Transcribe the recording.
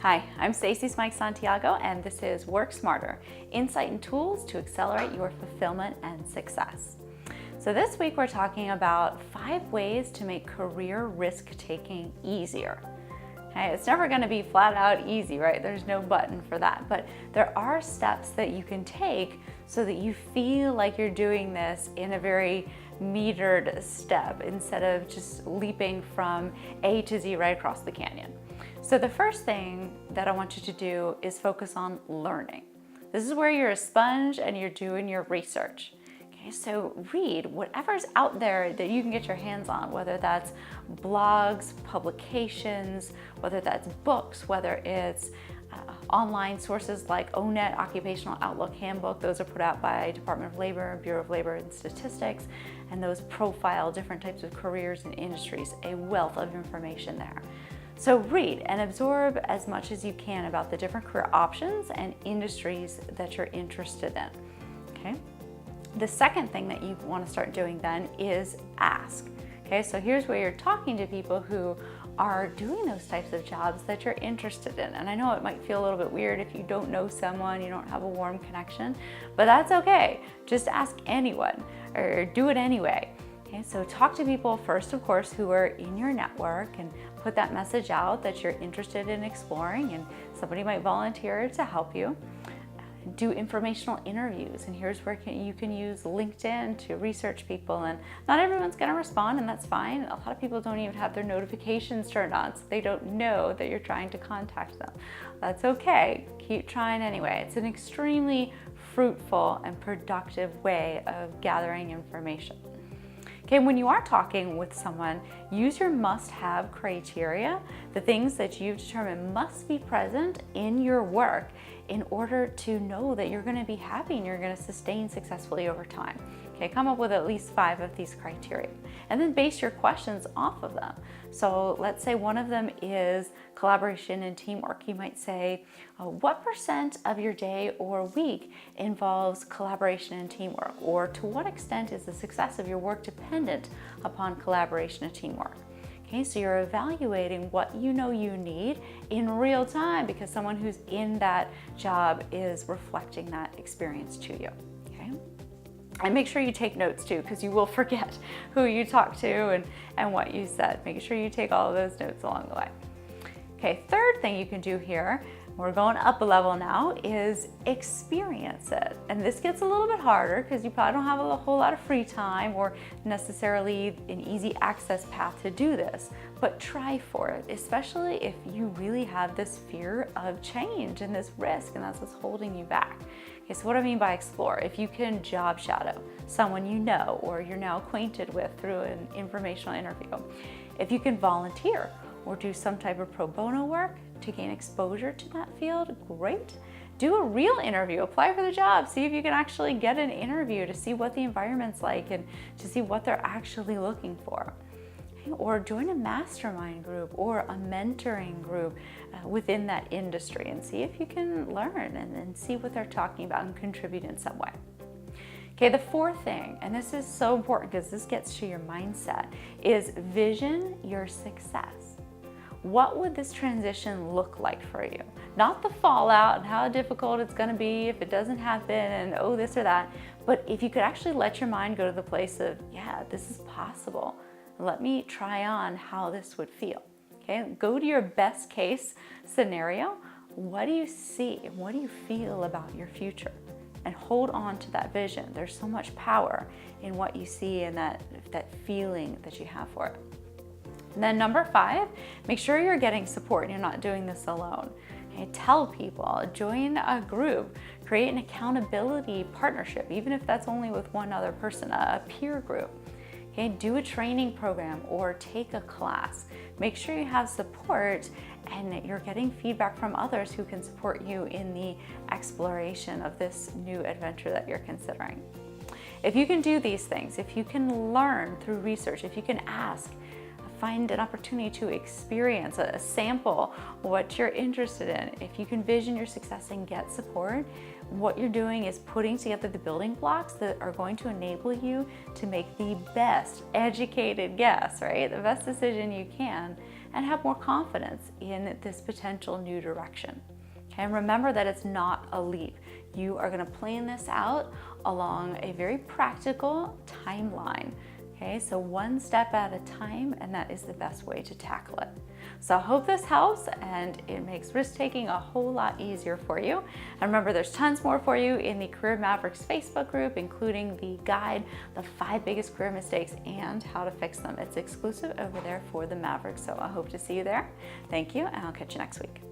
Hi, I'm Stacey Smike Santiago, and this is Work Smarter, insight and tools to accelerate your fulfillment and success. So this week we're talking about 5 ways to make career risk-taking easier. Okay, it's never going to be flat out easy, right? There's no button for that, but there are steps that you can take so that you feel like you're doing this in a very metered step instead of just leaping from A to Z right across the canyon. So the first thing that I want you to do is focus on learning. This is where you're a sponge and you're doing your research. Okay, so read whatever's out there that you can get your hands on, whether that's blogs, publications, whether that's books, whether it's online sources like ONET, Occupational Outlook Handbook. Those are put out by Department of Labor, Bureau of Labor and Statistics, and those profile different types of careers and industries, a wealth of information there. So read and absorb as much as you can about the different career options and industries that you're interested in, okay? The second thing that you want to start doing then is ask, okay? So here's where you're talking to people who are doing those types of jobs that you're interested in. And I know it might feel a little bit weird if you don't know someone, you don't have a warm connection, but that's okay. Just ask anyone or do it anyway. Okay, so talk to people first, of course, who are in your network and put that message out that you're interested in exploring, and somebody might volunteer to help you. Do informational interviews, and here's where you can use LinkedIn to research people, and not everyone's going to respond, and that's fine. A lot of people don't even have their notifications turned on, so they don't know that you're trying to contact them. That's okay. Keep trying anyway. It's an extremely fruitful and productive way of gathering information. Okay, when you are talking with someone, use your must-have criteria, the things that you've determined must be present in your work in order to know that you're going to be happy and you're going to sustain successfully over time. Okay, come up with at least 5 of these criteria and then base your questions off of them. So let's say one of them is collaboration and teamwork. You might say, what % of your day or week involves collaboration and teamwork? Or to what extent is the success of your work dependent upon collaboration and teamwork? Okay, so you're evaluating what you know you need in real time because someone who's in that job is reflecting that experience to you. Okay? And make sure you take notes too, because you will forget who you talked to and what you said. Make sure you take all of those notes along the way. Okay, third thing you can do here, we're going up a level now, is experience it. And this gets a little bit harder because you probably don't have a whole lot of free time or necessarily an easy access path to do this, but try for it, especially if you really have this fear of change and this risk, and that's what's holding you back. Okay, so what do I mean by explore? If you can job shadow someone you know or you're now acquainted with through an informational interview, if you can volunteer or do some type of pro bono work to gain exposure to that field, great. Do a real interview, apply for the job, see if you can actually get an interview to see what the environment's like and to see what they're actually looking for. Or join a mastermind group or a mentoring group within that industry and see if you can learn and see what they're talking about and contribute in some way. Okay, the fourth thing, and this is so important because this gets to your mindset, is vision your success. What would this transition look like for you? Not the fallout and how difficult it's going to be if it doesn't happen and oh this or that, but if you could actually let your mind go to the place of, yeah, this is possible. Let me try on how this would feel. Okay, go to your best case scenario. What do you see? What do you feel about your future? And hold on to that vision. There's so much power in what you see and that feeling that you have for it. And then number 5, make sure you're getting support and you're not doing this alone. Okay, tell people, join a group, create an accountability partnership, even if that's only with one other person, a peer group. Okay, do a training program or take a class. Make sure you have support and you're getting feedback from others who can support you in the exploration of this new adventure that you're considering. If you can do these things, if you can learn through research, if you can ask, find an opportunity to experience a sample what you're interested in, if you can vision your success and get support, what you're doing is putting together the building blocks that are going to enable you to make the best educated guess, right? The best decision you can and have more confidence in this potential new direction. Okay, and remember that it's not a leap. You are going to plan this out along a very practical timeline. Okay, so one step at a time, and that is the best way to tackle it. So I hope this helps and it makes risk-taking a whole lot easier for you. And remember, there's tons more for you in the Career Mavericks Facebook group, including the guide, the 5 biggest career mistakes and how to fix them. It's exclusive over there for the Mavericks, so I hope to see you there. Thank you, and I'll catch you next week.